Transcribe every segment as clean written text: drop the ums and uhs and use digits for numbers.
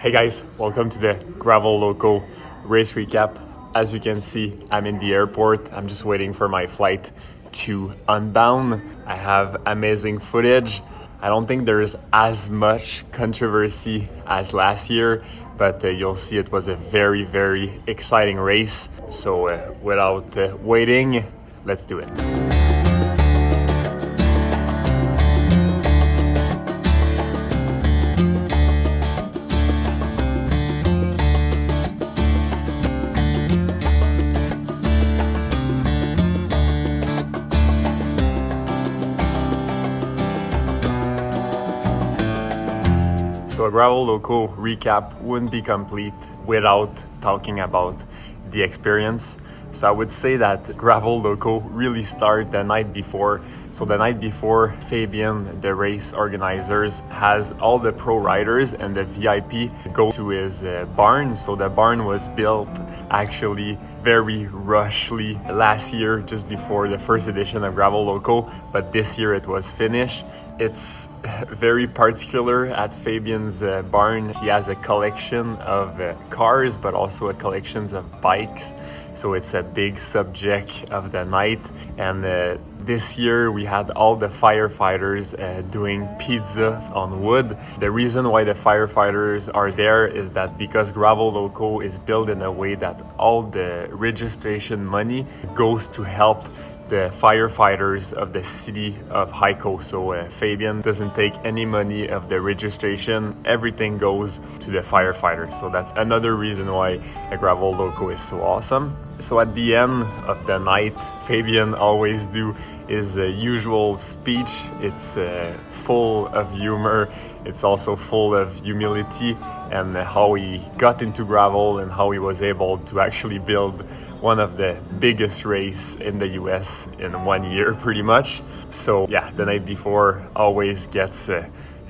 Hey guys, welcome to the Gravel Loco race recap. As you can see, I'm in the airport. I'm just waiting for my flight to unbound. I have amazing footage. I don't think there's as much controversy as last year, but you'll see it was a very, very exciting race. So without waiting, let's do it. So a Gravel Loco recap wouldn't be complete without talking about the experience. So I would say that Gravel Loco really started the night before. So the night before, Fabian, the race organizers, has all the pro riders and the VIP go to his barn. So the barn was built actually very rushly last year, just before the first edition of Gravel Loco, but this year it was finished. It's very particular at Fabian's barn. He has a collection of cars, but also a collection of bikes. So it's a big subject of the night. And this year we had all the firefighters doing pizza on wood. The reason why the firefighters are there is that because Gravel Loco is built in a way that all the registration money goes to help the firefighters of the city of Heiko. So Fabian doesn't take any money of the registration. Everything goes to the firefighters. So that's another reason why a Gravel Loco is so awesome. So at the end of the night, Fabian always do his usual speech. It's full of humor. It's also full of humility and how he got into gravel and how he was able to actually build one of the biggest race in the US in 1 year, pretty much. So yeah, the night before always gets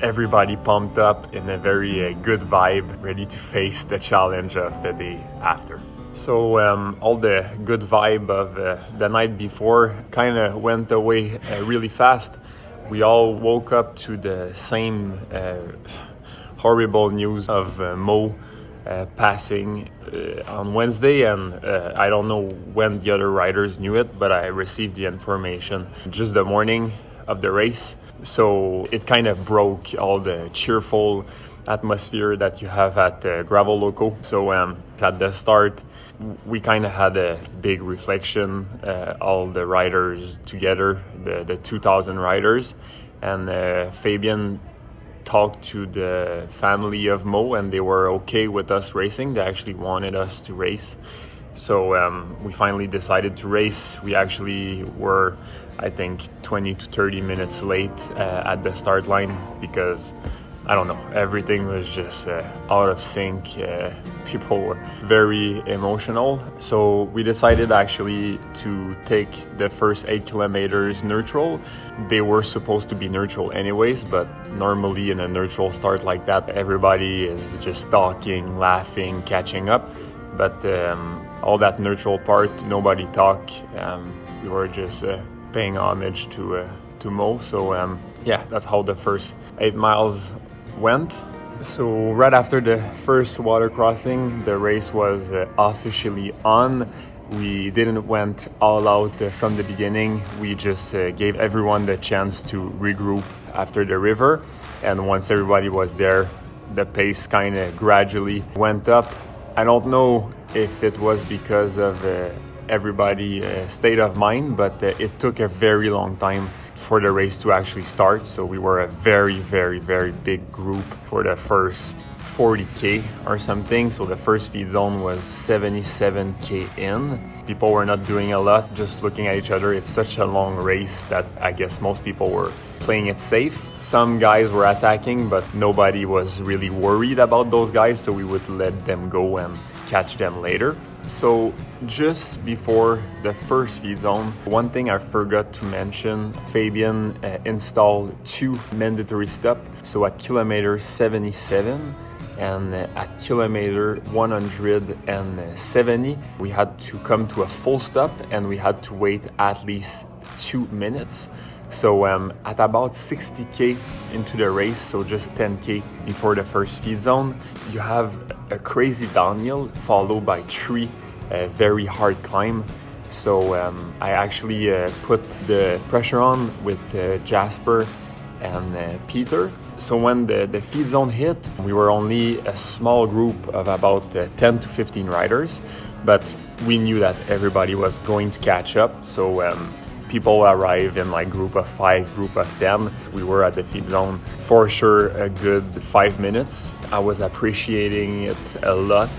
everybody pumped up in a very good vibe, ready to face the challenge of the day after. So all the good vibe of the night before kind of went away really fast. We all woke up to the same horrible news of Mo passing on Wednesday, and I don't know when the other riders knew it, but I received the information just the morning of the race. So it kind of broke all the cheerful atmosphere that you have at Gravel Loco. So at the start, we kind of had a big reflection, all the riders together, the 2,000 riders, and Fabian talked to the family of Mo, and they were okay with us racing. They actually wanted us to race. So we finally decided to race. We actually were, I think, 20 to 30 minutes late at the start line because, I don't know, everything was just out of sync. People were very emotional. So we decided actually to take the first 8 kilometers neutral. They were supposed to be neutral anyways, but normally in a neutral start like that, everybody is just talking, laughing, catching up. But all that neutral part, nobody talk. We were just paying homage to Mo. So yeah, that's how the first 8 miles went. So right after the first water crossing, the race was officially on. We didn't went all out from the beginning. We just gave everyone the chance to regroup after the river. And once everybody was there, the pace kind of gradually went up. I don't know if it was because of everybody's state of mind, but it took a very long time for the race to actually start. So we were a very, very, very big group for the first 40K or something. So the first feed zone was 77K in. People were not doing a lot, just looking at each other. It's such a long race that I guess most people were playing it safe. Some guys were attacking, but nobody was really worried about those guys. So we would let them go and catch them later. So just before the first feed zone, one thing I forgot to mention, Fabian installed 2 mandatory stops. So at kilometer 77 and at kilometer 170, we had to come to a full stop and we had to wait at least 2 minutes. So at about 60k into the race, so just 10k before the first feed zone, you have a crazy downhill followed by 3 very hard climb. So I actually put the pressure on with Jasper and Peter. So when the feed zone hit, we were only a small group of about 10 to 15 riders, but we knew that everybody was going to catch up. So people arrive in like group of 5, group of 10. We were at the feed zone for sure a good 5 minutes. I was appreciating it a lot.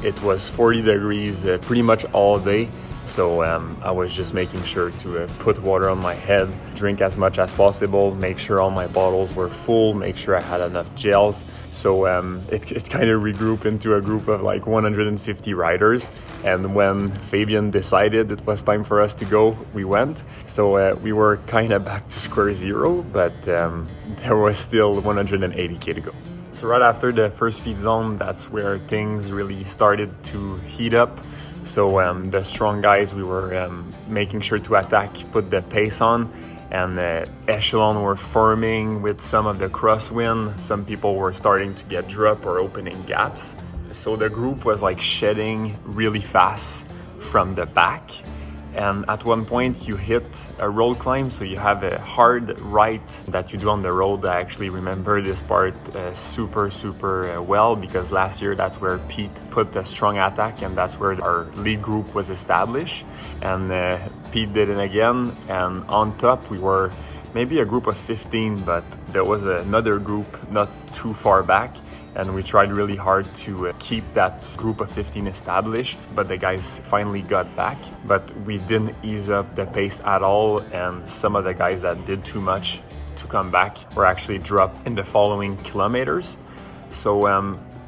It was 40 degrees pretty much all day. So I was just making sure to put water on my head, drink as much as possible, make sure all my bottles were full, make sure I had enough gels. So it kind of regrouped into a group of like 150 riders. And when Fabian decided it was time for us to go, we went. So we were kind of back to square zero, but there was still 180k to go. So right after the first feed zone, that's where things really started to heat up. So the strong guys, we were making sure to attack, put the pace on, and echelon were forming with some of the crosswind. Some people were starting to get drop or opening gaps. So the group was like shedding really fast from the back. And at one point you hit a road climb, so you have a hard right that you do on the road. I actually remember this part super well, because last year that's where Pete put a strong attack, and that's where our lead group was established. And Pete did it again, and on top we were maybe a group of 15, but there was another group not too far back. And we tried really hard to keep that group of 15 established, but the guys finally got back. But we didn't ease up the pace at all, and some of the guys that did too much to come back were actually dropped in the following kilometers. So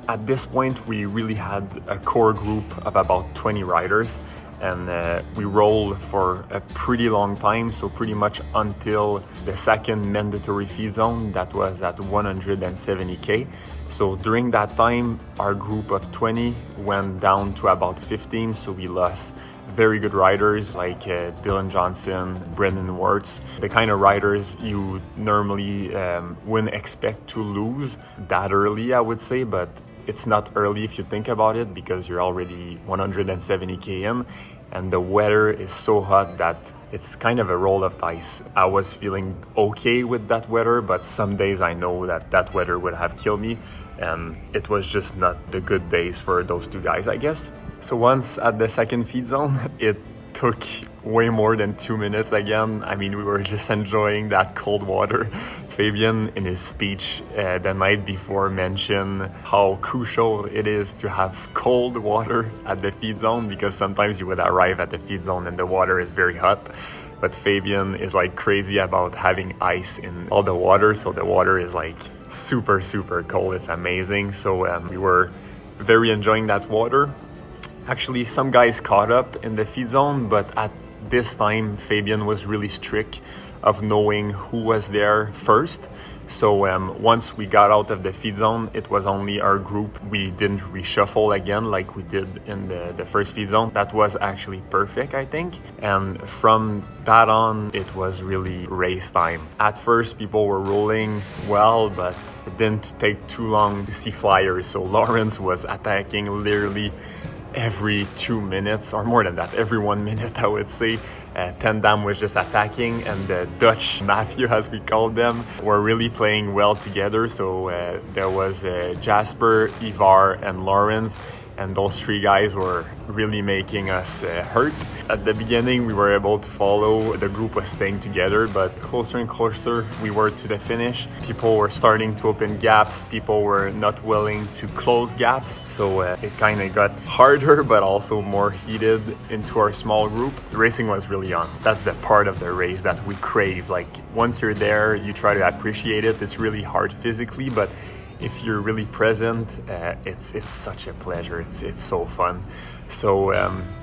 at this point, we really had a core group of about 20 riders, and we rolled for a pretty long time, so pretty much until the second mandatory feed zone that was at 170k. So during that time, our group of 20 went down to about 15, so we lost very good riders like Dylan Johnson, Brendan Wirtz, the kind of riders you normally wouldn't expect to lose that early, I would say, but it's not early if you think about it, because you're already 170k in, and the weather is so hot that it's kind of a roll of dice. I was feeling okay with that weather, but some days I know that weather would have killed me, and it was just not the good days for those two guys, I guess. So once at the second feed zone, it took way more than 2 minutes again. I mean, we were just enjoying that cold water. Fabian, in his speech the night before, mentioned how crucial it is to have cold water at the feed zone, because sometimes you would arrive at the feed zone and the water is very hot. But Fabian is like crazy about having ice in all the water, so the water is like super cold. It's amazing. So we were very enjoying that water. Actually, some guys caught up in the feed zone, but at this time, Fabian was really strict of knowing who was there first. So once we got out of the feed zone, it was only our group. We didn't reshuffle again like we did in the first feed zone. That was actually perfect, I think. And from that on, it was really race time. At first, people were rolling well, but it didn't take too long to see flyers. So Lawrence was attacking literally every 2 minutes, or more than that, every 1 minute, I would say. Tendam was just attacking, and the Dutch Mafia, as we called them, were really playing well together. So there was Jasper, Ivar, and Lawrence, and those three guys were really making us hurt. At the beginning, we were able to follow. The group was staying together, but closer and closer we were to the finish. People were starting to open gaps. People were not willing to close gaps. So it kind of got harder, but also more heated into our small group. The racing was really on. That's the part of the race that we crave. Like, once you're there, you try to appreciate it. It's really hard physically, but if you're really present, it's such a pleasure. It's so fun. So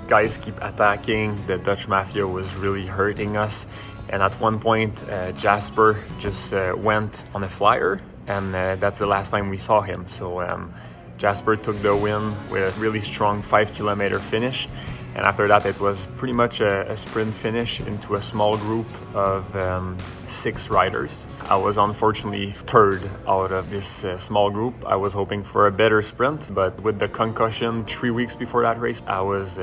guys keep attacking. The Dutch Mafia was really hurting us, and at one point Jasper just went on a flyer, and that's the last time we saw him. So Jasper took the win with a really strong 5 kilometer finish, And after that, it was pretty much a sprint finish into a small group of 6 riders. I was unfortunately third out of this small group. I was hoping for a better sprint, but with the concussion 3 weeks before that race, I was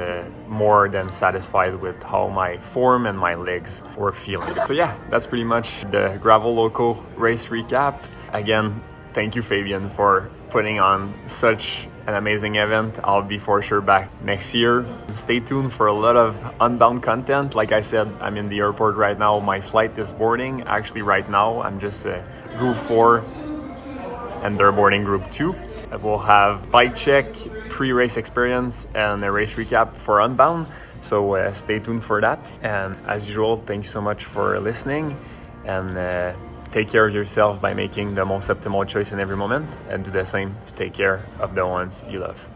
more than satisfied with how my form and my legs were feeling. So yeah, that's pretty much the Gravel Loco race recap. Again, thank you, Fabian, for putting on such an amazing event. I'll be for sure back next year. Stay tuned for a lot of Unbound content. Like I said, I'm in the airport right now. My flight is boarding. Actually, right now, I'm just Group 4 and they're boarding Group 2. We'll have bike check, pre-race experience, and a race recap for Unbound. So stay tuned for that. And as usual, thank you so much for listening. And take care of yourself by making the most optimal choice in every moment, and do the same to take care of the ones you love.